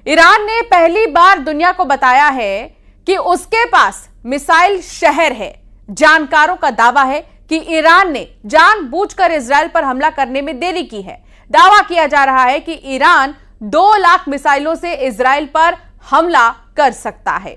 Iran ने पहली बार दुनिया को बताया है कि उसके पास मिसाइल शहर है। जानकारों का दावा है कि ईरान ने जानबूझकर इजरायल पर हमला करने में देरी की है। दावा किया जा रहा है कि ईरान 2 लाख मिसाइलों से इजरायल पर हमला कर सकता है।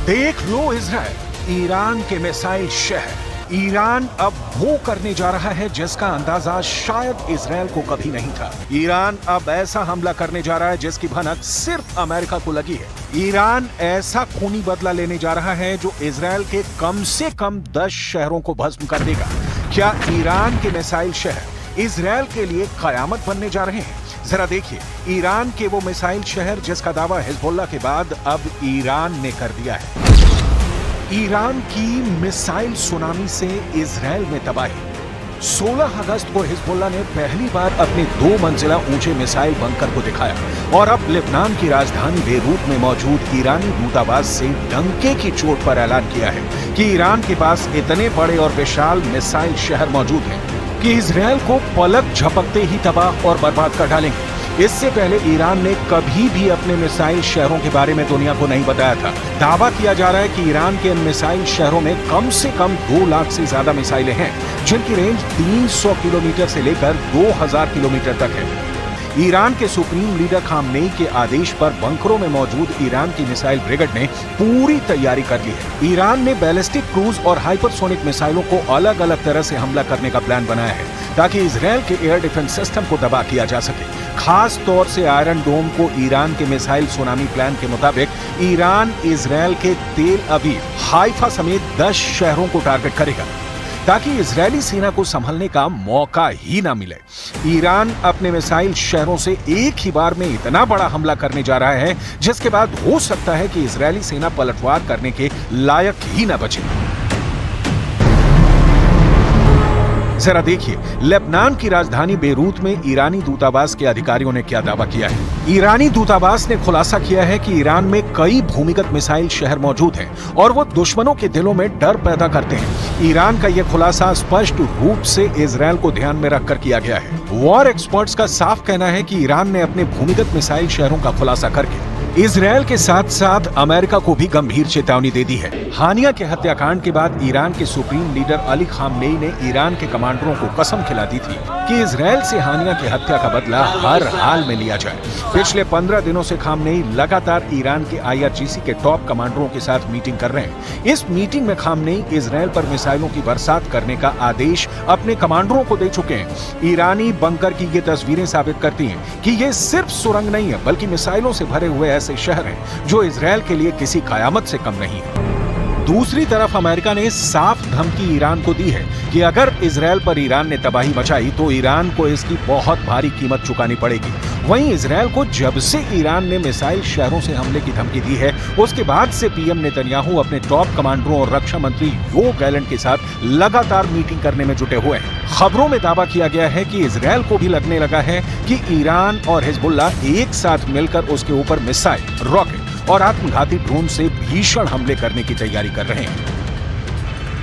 देख लो इजरायल, ईरान के मिसाइल शहर। ईरान अब वो करने जा रहा है जिसका अंदाजा शायद इजरायल को कभी नहीं था। ईरान अब ऐसा हमला करने जा रहा है जिसकी भनक सिर्फ अमेरिका को लगी है। ईरान ऐसा खूनी बदला लेने जा रहा है जो इजरायल के कम से कम 10 शहरों को भस्म कर देगा। क्या ईरान के मिसाइल शहर इजरायल के लिए कयामत बनने जा रहे हैं? जरा देखिए, ईरान के वो मिसाइल शहर जिसका दावा हिजबुल्लाह के बाद अब ईरान ने कर दिया है। ईरान की मिसाइल सुनामी से इजरायल में तबाही। 16 अगस्त को हिजबुल्लाह ने पहली बार अपने 2 मंजिला ऊंचे मिसाइल बंकर को दिखाया और अब लेबनान की राजधानी बेरूत में मौजूद ईरानी दूतावास से डंके की चोट पर ऐलान किया है कि ईरान के पास इतने बड़े और विशाल मिसाइल शहर मौजूद हैं कि इजरायल को पलक झपकते ही तबाह और बर्बाद कर डालेंगे। इससे पहले ईरान ने कभी भी अपने मिसाइल शहरों के बारे में दुनिया को नहीं बताया था। दावा किया जा रहा है कि ईरान के इन मिसाइल शहरों में कम से कम 2 लाख से ज्यादा मिसाइलें हैं, जिनकी रेंज 300 किलोमीटर से लेकर 2000 किलोमीटर तक है। ईरान के सुप्रीम लीडर खामनेई के आदेश पर बंकरों में मौजूद ईरान की मिसाइल ब्रिगेड ने पूरी तैयारी कर ली है। ईरान ने बैलिस्टिक क्रूज और हाइपरसोनिक मिसाइलों को अलग अलग तरह से हमला करने का प्लान बनाया है ताकि इजरायल के एयर डिफेंस सिस्टम को तबाह किया जा सके। खास तौर से आयरन डोम को ईरान के मिसाइल सुनामी प्लान के मुताबिक ईरान इजरायल के तेल अवीव, हाइफा समेत 10 शहरों को टारगेट करेगा ताकि इजरायली सेना को संभलने का मौका ही ना मिले। ईरान अपने मिसाइल शहरों से एक ही बार में इतना बड़ा हमला करने जा रहा है जिसके बाद हो सकता है कि इजरायली सेना पलटवार करने के लायक ही ना बचे। जरा देखिए, लेबनान की राजधानी बेरूत में ईरानी दूतावास के अधिकारियों ने क्या दावा किया है। ईरानी दूतावास ने खुलासा किया है कि ईरान में कई भूमिगत मिसाइल शहर मौजूद हैं और वो दुश्मनों के दिलों में डर पैदा करते हैं। ईरान का यह खुलासा स्पष्ट रूप से इजरायल को ध्यान में रखकर किया गया है। वॉर एक्सपर्ट्स का साफ कहना है कि ईरान ने अपने भूमिगत मिसाइल शहरों का खुलासा करके इजरायल के साथ साथ अमेरिका को भी गंभीर चेतावनी दे दी है। हानिया के हत्याकांड के बाद ईरान के सुप्रीम लीडर अली खामनेई ने ईरान के कमांडरों को कसम खिला दी थी कि इजरायल से हानिया की हत्या का बदला हर हाल में लिया जाए। पिछले 15 दिनों से खामनेई लगातार ईरान के IRGC के टॉप कमांडरों के साथ मीटिंग कर रहे हैं। इस मीटिंग में खामनेई इजरायल पर मिसाइलों की बरसात करने का आदेश अपने कमांडरों को दे चुके हैं। ईरानी बंकर की ये तस्वीरें साबित करती हैं कि ये सिर्फ सुरंग नहीं है बल्कि मिसाइलों से भरे हुए ऐसे शहर हैं जो इजरायल के लिए किसी कयामत से कम नहीं है। दूसरी तरफ अमेरिका ने साफ धमकी ईरान को दी है कि अगर इजरायल पर ईरान ने तबाही मचाई तो ईरान को इसकी बहुत भारी कीमत चुकानी पड़ेगी। वहीं इजरायल को जब से ईरान ने मिसाइल शहरों से हमले की धमकी दी है उसके बाद से पीएम नेतन्याहू अपने टॉप कमांडरों और रक्षा मंत्री योव गैलेंट के साथ लगातार मीटिंग करने में जुटे हुए हैं। खबरों में दावा किया गया है कि इजरायल को भी लगने लगा है कि ईरान और हिजबुल्लाह एक साथ मिलकर उसके ऊपर मिसाइल, रॉकेट और आत्मघाती ड्रोन से भीषण हमले करने की तैयारी कर रहे हैं।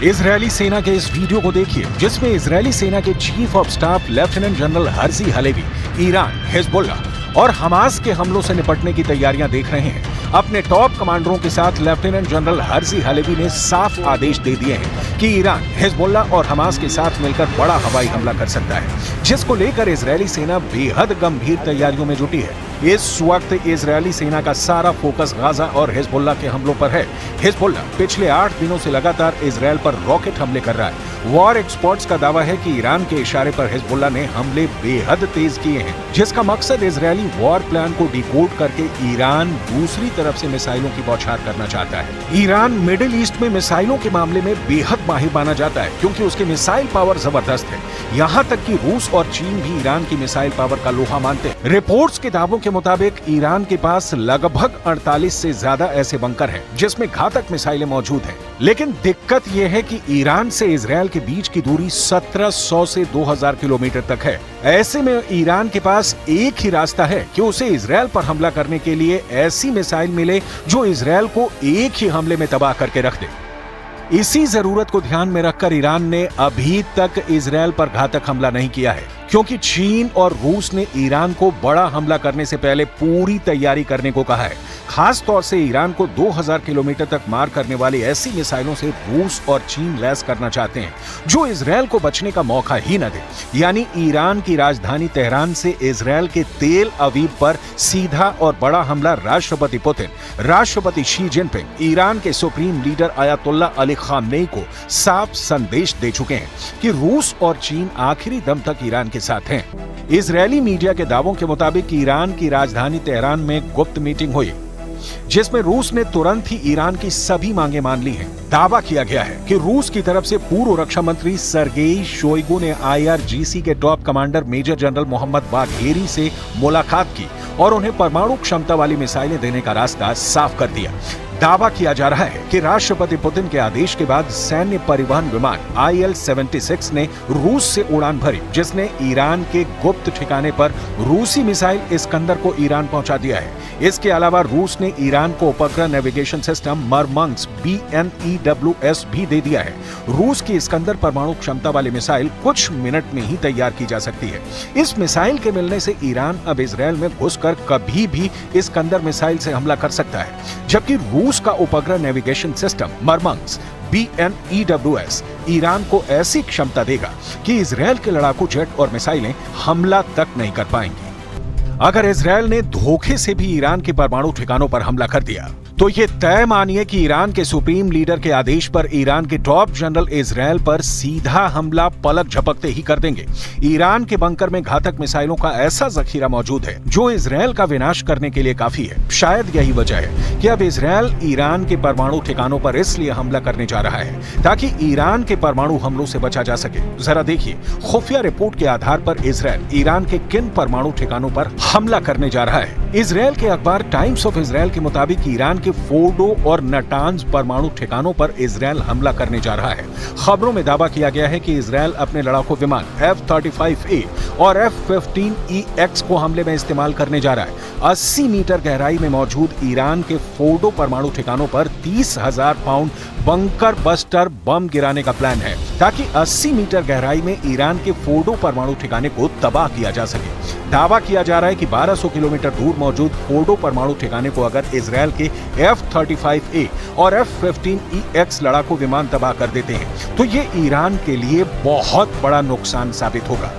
इजरायली सेना के इस वीडियो को देखिए जिसमें इजरायली सेना के chief of staff lieutenant general Herzi Halevi Iran, Hezbollah और हमास के हमलों से निपटने की तैयारियां देख रहे हैं। अपने टॉप कमांडरों के साथ लेफ्टिनेंट जनरल हर्जी हलेवी ने साफ आदेश दे दिए हैं कि ईरान, हिजबुल्लाह और हमास के साथ मिलकर बड़ा हवाई हमला कर सकता है, जिसको लेकर इजरायली सेना बेहद गंभीर तैयारियों में जुटी है। इस वक्त इजरायली सेना का सारा फोकस गाजा और हिजबुल्लाह के हमलों पर है। हिजबुल्लाह पिछले 8 दिनों से लगातार इजरायल पर रॉकेट हमले कर रहा है। वॉर एक्सपर्ट्स का दावा है कि ईरान के इशारे पर हिजबुल्लाह ने हमले बेहद तेज किए हैं, जिसका मकसद इजरायली वॉर प्लान को डिकोड करके ईरान दूसरी तरफ से मिसाइलों की बौछार करना चाहता है। ईरान मिडिल ईस्ट में मिसाइलों के मामले में बेहद माहिर माना जाता है क्योंकि उसकी मिसाइल पावर जबरदस्त है। यहाँ तक कि रूस और चीन भी ईरान की मिसाइल पावर का लोहा मानते हैं। रिपोर्ट्स के दावों के मुताबिक ईरान के पास लगभग 48 से ज्यादा ऐसे बंकर हैं जिसमें घातक मिसाइलें मौजूद हैं। लेकिन दिक्कत यह है कि ईरान से इजरायल के बीच की दूरी 1700 से 2000 किलोमीटर तक है। ऐसे में ईरान के पास एक ही रास्ता है कि उसे इजरायल पर हमला करने के लिए ऐसी मिसाइल मिले जो इजरायल को एक ही हमले में तबाह करके रख दे। इसी जरूरत को ध्यान में रखकर ईरान ने अभी तक इजरायल पर घातक हमला नहीं किया है क्योंकि चीन और रूस ने ईरान को बड़ा हमला करने से पहले पूरी तैयारी करने को कहा है। खास तौर से ईरान को 2000 किलोमीटर तक मार करने वाली ऐसी मिसाइलों से रूस और चीन लैस करना चाहते हैं जो इजरायल को बचने का मौका ही न दे। यानी ईरान की राजधानी तेहरान से इजरायल के तेल अवीव पर सीधा और बड़ा हमला राष्ट्रपति पुतिन, राष्ट्रपति शी जिनपिंग, ईरान के supreme leader ayatollah Ali Khamenei को साफ संदेश दे चुके हैं कि रूस और चीन आखिरी दम तक ईरान के साथ हैं। इजरायली मीडिया के दावों के मुताबिक ईरान की राजधानी तेहरान में गुप्त मीटिंग हुई जिसमें रूस ने तुरंत ही ईरान की सभी मांगे मान ली हैं। दावा किया गया है कि रूस की तरफ से पूर्व रक्षा मंत्री सर्गेई शोइगु ने IRGC के top commander major general Mohammad Bagheri से मुलाकात की और उन्हें परमाणु क्षमता वाली मिसाइलें देने का रास्ता साफ कर दिया। दावा किया जा रहा है कि राष्ट्रपति पुतिन के आदेश के बाद सैन्य परिवहन विमान IL-76 ने रूस से उड़ान भरी, जिसने ईरान के गुप्त ठिकाने पर रूसी मिसाइल इस्कंदर को ईरान पहुंचा दिया है। इसके अलावा रूस ने ईरान को उपग्रह नेविगेशन सिस्टम मरमंग्स BNEWS भी दे दिया है। रूस की इस्कंदर परमाणु क्षमता वाली मिसाइल कुछ मिनट में ही तैयार की जा सकती है। इस मिसाइल के मिलने से ईरान अब इजरायल में घुसकर कभी भी इस्कंदर मिसाइल से हमला कर सकता है, जबकि रूस का उपग्रह नेविगेशन सिस्टम मरमंग्स BNEWS ईरान को ऐसी क्षमता देगा कि इजरायल के लड़ाकू जेट और मिसाइलें हमला तक नहीं कर पाएंगी। अगर इजरायल ने धोखे से भी ईरान के परमाणु ठिकानों पर हमला कर दिया तो ये तय मानिए कि ईरान के सुप्रीम लीडर के आदेश पर ईरान के टॉप जनरल इजरायल पर सीधा हमला पलक झपकते ही कर देंगे। ईरान के बंकर में घातक मिसाइलों का ऐसा जखीरा मौजूद है जो इजरायल का विनाश करने के लिए काफी है। शायद यही वजह है कि अब इजरायल ईरान के परमाणु ठिकानों पर इसलिए हमला करने जा रहा है ताकि ईरान के परमाणु हमलों से बचा जा सके। जरा देखिए, खुफिया रिपोर्ट के आधार पर इजरायल ईरान के किन परमाणु ठिकानों पर हमला करने जा रहा है। इजरायल के अखबार टाइम्स ऑफ इजरायल के मुताबिक ईरान के फोर्डो और नटांज परमाणु ठिकानों पर इजरायल हमला करने जा रहा है। खबरों में दावा किया गया है कि इजरायल अपने लड़ाकू विमान F-35A और F-15EX को हमले में इस्तेमाल करने जा रहा है। 80 मीटर गहराई में मौजूद ईरान के फोर्डो परमाणु ठिकानों पर 30,000 पाउंड बंकर बस्टर बम गिराने का प्लान है ताकि 80 मीटर गहराई में ईरान के फोर्डो परमाणु ठिकाने को तबाह किया जा सके। दावा किया जा रहा है कि 1200 किलोमीटर दूर मौजूद फोर्डो परमाणु ठिकाने को अगर इजरायल के F-35A और F-15EX लड़ाकू विमान तबाह कर देते हैं तो ये ईरान के लिए बहुत बड़ा नुकसान साबित होगा।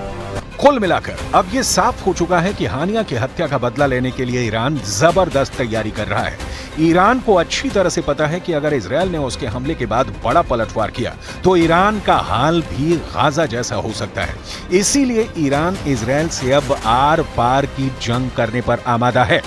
कुल मिलाकर अब ये साफ हो चुका है कि हानिया की हत्या का बदला लेने के लिए ईरान जबरदस्त तैयारी कर रहा है। ईरान को अच्छी तरह से पता है कि अगर इजरायल ने उसके हमले के बाद बड़ा पलटवार किया तो ईरान का हाल भी गाजा जैसा हो सकता है। इसीलिए ईरान इजरायल से अब आर पार की जंग करने पर आमादा है।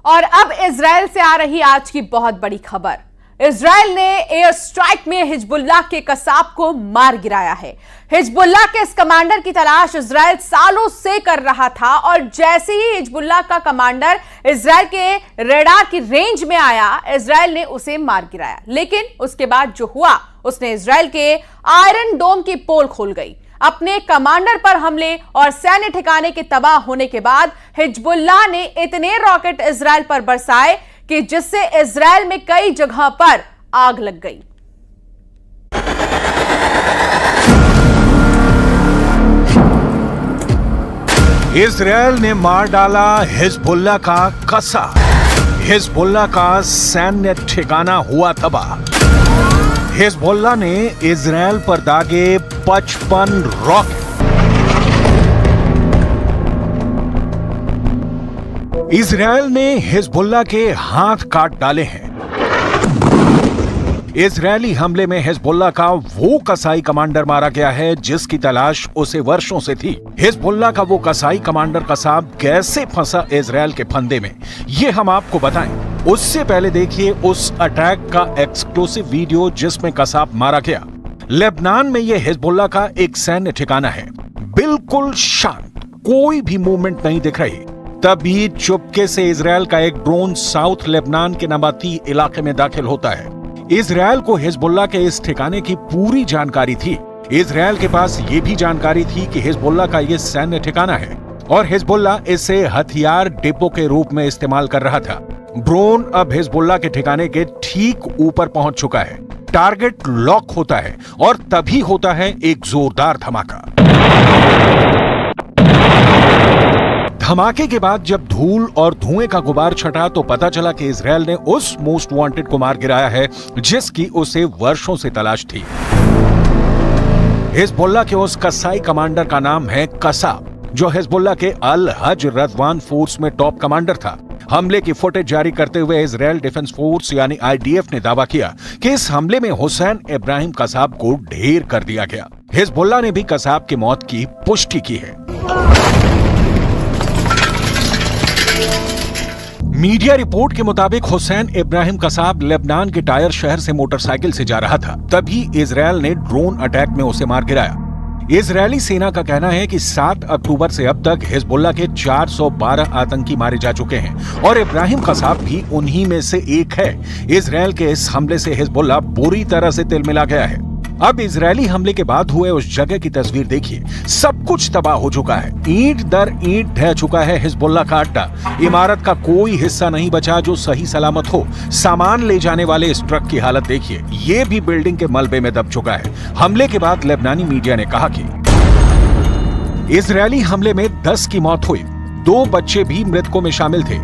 और अब इजरायल से आ रही आज की बहुत बड़ी खबर। इजरायल ने एयर स्ट्राइक में हिजबुल्लाह के कसाब को मार गिराया है। हिजबुल्लाह के इस कमांडर की तलाश इजरायल सालों से कर रहा था और जैसे ही हिजबुल्लाह का कमांडर इजरायल के रडार की रेंज में आया, इजरायल ने उसे मार गिराया। लेकिन उसके बाद जो हुआ, उसने इजरायल के आयरन डोम की पोल खोल गई। अपने कमांडर पर हमले और सैन्य ठिकाने के तबाह होने के बाद हिजबुल्लाह ने इतने रॉकेट इजरायल पर बरसाए कि जिससे इजरायल में कई जगह पर आग लग गई। इजरायल ने मार डाला हिजबुल्लाह का कसा। हिजबुल्लाह का सैन्य ठिकाना हुआ तबाह। हिजबुल्लाह ने इजरायल पर दागे 55 रॉकेट। इजरायल ने हिजबुल्लाह के हाथ काट डाले हैं। इजरायली हमले में हिजबुल्लाह का वो कसाई कमांडर मारा गया है जिसकी तलाश उसे वर्षों से थी। हिजबुल्लाह का वो कसाई कमांडर कसाब कैसे फंसा इजरायल के फंदे में, ये हम आपको बताएं। उससे पहले देखिए उस अटैक का एक्सक्लूसिव वीडियो जिसमें कसाब मारा गया। लेबनान में यह हिजबुल्लाह का एक सैन्य ठिकाना है, बिल्कुल शांत, कोई भी मूवमेंट नहीं दिख रही। तभी चुपके से इजरायल का एक ड्रोन साउथ लेबनान के नबाती इलाके में दाखिल होता है। इजरायल को हिजबुल्लाह के इस ठिकाने की पूरी जानकारी थी। इजरायल के पास ये भी जानकारी थी कि हिजबुल्लाह का ये सैन्य ठिकाना है और हिजबुल्लाह इसे हथियार डिपो के रूप में इस्तेमाल कर रहा था। ड्रोन अब हिजबुल्लाह के ठिकाने के ठीक ऊपर पहुंच चुका है। टारगेट लॉक होता है और तभी होता है एक जोरदार धमाका। धमाके के बाद जब धूल और धुएं का गुबार छटा तो पता चला कि इजरायल ने उस मोस्ट वांटेड को मार गिराया है जिसकी उसे वर्षों से तलाश थी। हिजबुल्लाह के उस कसाई कमांडर का नाम है कसाब, जो हिजबुल्लाह के अल हज रज़वान फोर्स में टॉप कमांडर था। हमले की फुटेज जारी करते हुए इजरायल डिफेंस फोर्स यानी आईडीएफ ने दावा किया कि इस हमले में हुसैन इब्राहिम कसाब को ढेर कर दिया गया। हिजबुल्लाह ने भी कसाब की मौत की पुष्टि की है। मीडिया रिपोर्ट के मुताबिक हुसैन इब्राहिम कसाब लेबनान के टायर शहर से मोटरसाइकिल से जा रहा था, तभी इजरायल ने ड्रोन अटैक में उसे मार गिराया। इजरायली सेना का कहना है कि 7 अक्टूबर से अब तक हिजबुल्लाह के 412 आतंकी मारे जा चुके हैं और इब्राहिम कसाब भी उन्हीं में से एक है। इजरायल के इस हमले से हिजबुल्लाह बुरी तरह से तिलमिला गया है। अब इजरायली हमले के बाद हुए उस जगह की तस्वीर देखिए, सब कुछ तबाह हो चुका है। ईंट दर ईंट ढह चुका है हिजबुल्लाह का अड्डा। इमारत का कोई हिस्सा नहीं बचा जो सही सलामत हो। सामान ले जाने वाले इस ट्रक की हालत देखिए, ये भी बिल्डिंग के मलबे में दब चुका है। हमले के बाद लेबनानी मीडिया ने कहा कि इजरायली हमले में 10 की मौत हुई, 2 बच्चे भी मृतकों में शामिल थे।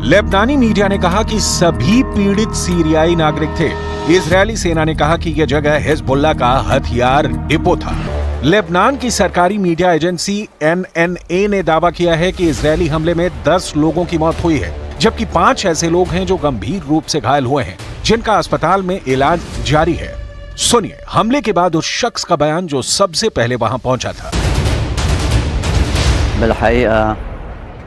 लेबनानी मीडिया ने कहा कि सभी पीड़ित सीरियाई नागरिक थे। इजरायली सेना ने कहा कि यह जगह हिजबुल्लाह का हथियार डिपो था। लेबनान की सरकारी मीडिया एजेंसी एनएनए ने दावा किया है कि इजरायली हमले में 10 लोगों की मौत हुई है, जबकि 5 ऐसे लोग हैं जो गंभीर रूप से घायल हुए हैं, जिनका अस्पताल में इलाज जारी है। सुनिए हमले के बाद उस शख्स का बयान जो सबसे पहले वहां पहुंचा था।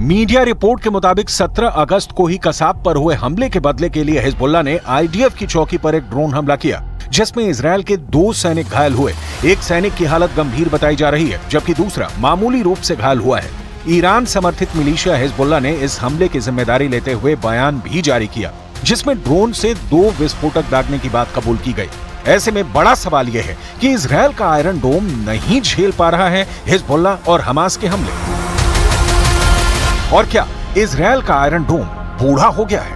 मीडिया रिपोर्ट के मुताबिक 17 अगस्त को ही कसाब पर हुए हमले के बदले के लिए हिजबुल्लाह ने आईडीएफ की चौकी पर एक ड्रोन हमला किया, जिसमें इजरायल के 2 सैनिक घायल हुए। एक सैनिक की हालत गंभीर बताई जा रही है, जबकि दूसरा मामूली रूप से घायल हुआ है। ईरान समर्थित मिलिशिया हिजबुल्लाह ने इस हमले की जिम्मेदारी लेते हुए बयान भी जारी किया, जिसमें ड्रोन से 2 विस्फोटक दागने की बात कबूल की गई। ऐसे में बड़ा सवाल यह है कि इजरायल का आयरन डोम नहीं झेल पा रहा है हिजबुल्लाह और हमास के हमले। और क्या इजरायल का आयरन डोम बूढ़ा हो गया है?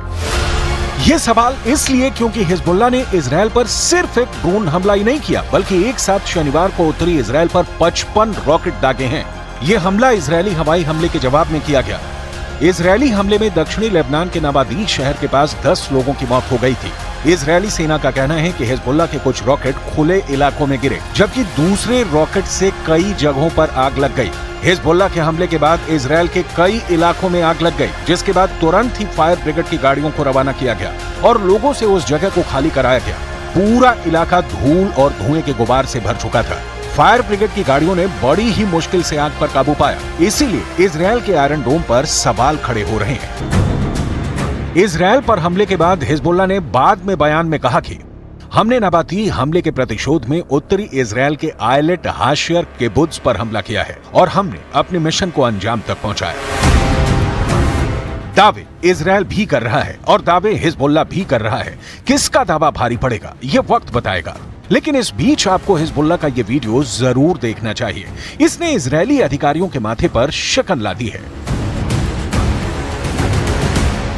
यह सवाल इसलिए क्योंकि हिजबुल्लाह ने इजरायल पर सिर्फ एक ड्रोन हमला ही नहीं किया, बल्कि एक साथ शनिवार को उत्तरी इजरायल पर 55 रॉकेट दागे हैं। यह हमला इजरायली हवाई हमले के जवाब में किया गया। इजरायली हमले में दक्षिणी लेबनान के नबादीज शहर के पास 10 लोगों की मौत हो गई थी। इजरायली सेना का कहना है कि हिजबुल्लाह के कुछ रॉकेट खुले इलाकों में गिरे, जबकि दूसरे रॉकेट से कई जगहों पर आग लग गई। हिजबुल्लाह के हमले के बाद इजरायल के कई इलाकों में आग लग गई, जिसके बाद तुरंत ही फायर ब्रिगेड की गाड़ियों को रवाना किया गया और लोगों से उस जगह को खाली कराया गया। पूरा इलाका धूल और धुएं के गुबार से भर चुका था। फायर ब्रिगेड की गाड़ियों ने बड़ी ही मुश्किल से आग पर काबू पाया। इसीलिए इजरायल के आयरन डोम पर सवाल खड़े हो रहे हैं। इजरायल पर हमले के बाद हिजबुल्लाह ने बाद में बयान में कहा कि हमने नबाती हमले के प्रतिशोध में उत्तरी इजरायल के आयलेट हाशियर किबुत्ज पर हमला किया है और हमने अपने मिशन को अंजाम तक पहुंचाया। दावे इजरायल भी कर रहा है और दावे हिजबुल्लाह भी कर रहा है। किसका दावा भारी पड़ेगा ये वक्त बताएगा, लेकिन इस बीच आपको हिजबुल्लाह का ये वीडियो जरूर देखना चाहिए। इसने इजरायली अधिकारियों के माथे पर शिकन ला दी है।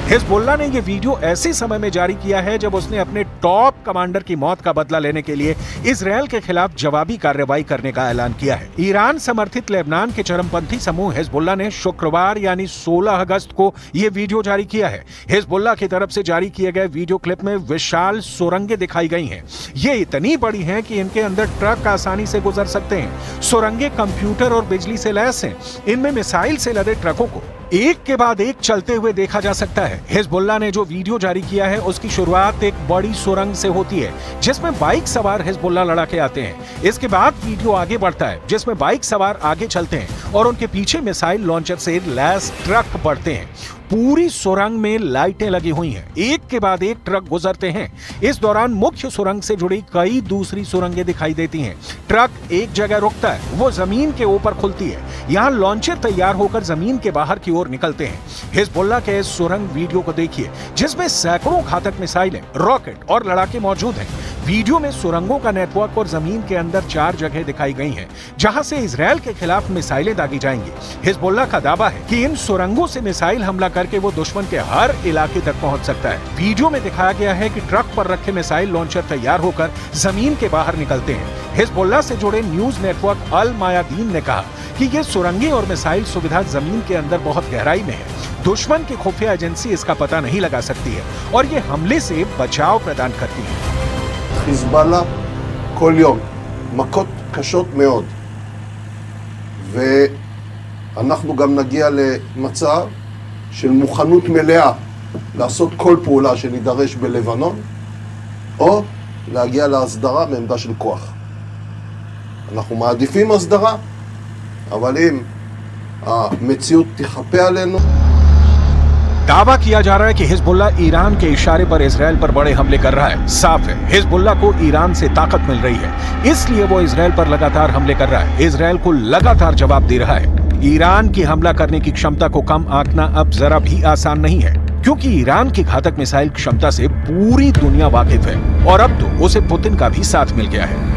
हिजबुल्लाह ने यह वीडियो ऐसे समय में जारी किया है जब उसने अपने टॉप कमांडर की मौत का बदला लेने के लिए इजरायल के खिलाफ जवाबी कार्रवाई करने का ऐलान किया है। ईरान समर्थित लेबनान के चरमपंथी समूह हिजबुल्लाह ने शुक्रवार यानी 16 अगस्त को यह वीडियो जारी किया है। हिजबुल्लाह की तरफ से जारी किए गए वीडियो क्लिप में विशाल सुरंगें दिखाई गई हैं। ये इतनी बड़ी हैं कि इनके अंदर ट्रक आसानी से गुजर सकते हैं। सुरंगें कंप्यूटर और बिजली से लैस हैं। इनमें मिसाइल से लदे ट्रकों को एक के बाद एक चलते हुए देखा जा सकता है। हिजबुल्लाह ने जो वीडियो जारी किया है उसकी शुरुआत एक बड़ी सुरंग से होती है जिसमें बाइक सवार हिजबुल्लाह लड़ाके आते हैं। इसके बाद वीडियो आगे बढ़ता है जिसमें बाइक सवार आगे चलते हैं और उनके पीछे मिसाइल लॉन्चर से लैस ट्रक बढ़ते हैं। पूरी सुरंग में लाइटें लगी हुई हैं, एक के बाद एक ट्रक गुजरते हैं। इस दौरान मुख्य सुरंग से जुड़ी कई दूसरी सुरंगें दिखाई देती हैं। ट्रक एक जगह रुकता है, वो जमीन के ऊपर खुलती है। यहाँ लॉन्चर तैयार होकर जमीन के बाहर की ओर निकलते हैं। हिजबुल्लाह के इस सुरंग वीडियो को देखिए जिसमें सैकड़ों घातक मिसाइलें, रॉकेट और लड़ाके मौजूद हैं। वीडियो में सुरंगों का नेटवर्क और जमीन के अंदर 4 जगह दिखाई गई हैं जहां से इजरायल के खिलाफ मिसाइलें दागी जाएंगी। हिजबुल्लाह का दावा है कि इन सुरंगों से मिसाइल हमला करके वो दुश्मन के हर इलाके तक पहुंच सकता है। वीडियो में दिखाया गया है कि ट्रक पर रखे मिसाइल लॉन्चर तैयार होकर जमीन के बाहर निकलते हैं। हिजबुल्लाह से जुड़े न्यूज नेटवर्क अल मायादीन ने कहा कि ये सुरंगें और मिसाइल सुविधा जमीन के अंदर बहुत गहराई में है। दुश्मन की खुफिया एजेंसी इसका पता नहीं लगा सकती है और ये हमले से बचाव प्रदान करती है। חיזבאללה כל יום, מכות קשות מאוד. ואנחנו גם נגיע למצב של מוכנות מלאה לעשות כל פעולה שנידרש בלבנון, או להגיע להסדרה בעמדה של כוח. אנחנו מעדיפים הסדרה, אבל אם המציאות תחפה עלינו, दावा किया जा रहा है कि हिजबुल्लाह ईरान के इशारे पर इजरायल पर बड़े हमले कर रहा है। साफ है हिजबुल्लाह को ईरान से ताकत मिल रही है, इसलिए वो इजरायल पर लगातार हमले कर रहा है, इजरायल को लगातार जवाब दे रहा है। ईरान की हमला करने की क्षमता को कम आंकना अब जरा भी आसान नहीं है क्योंकि ईरान की घातक मिसाइल क्षमता से पूरी दुनिया वाकिफ है और अब तो उसे पुतिन का भी साथ मिल गया है।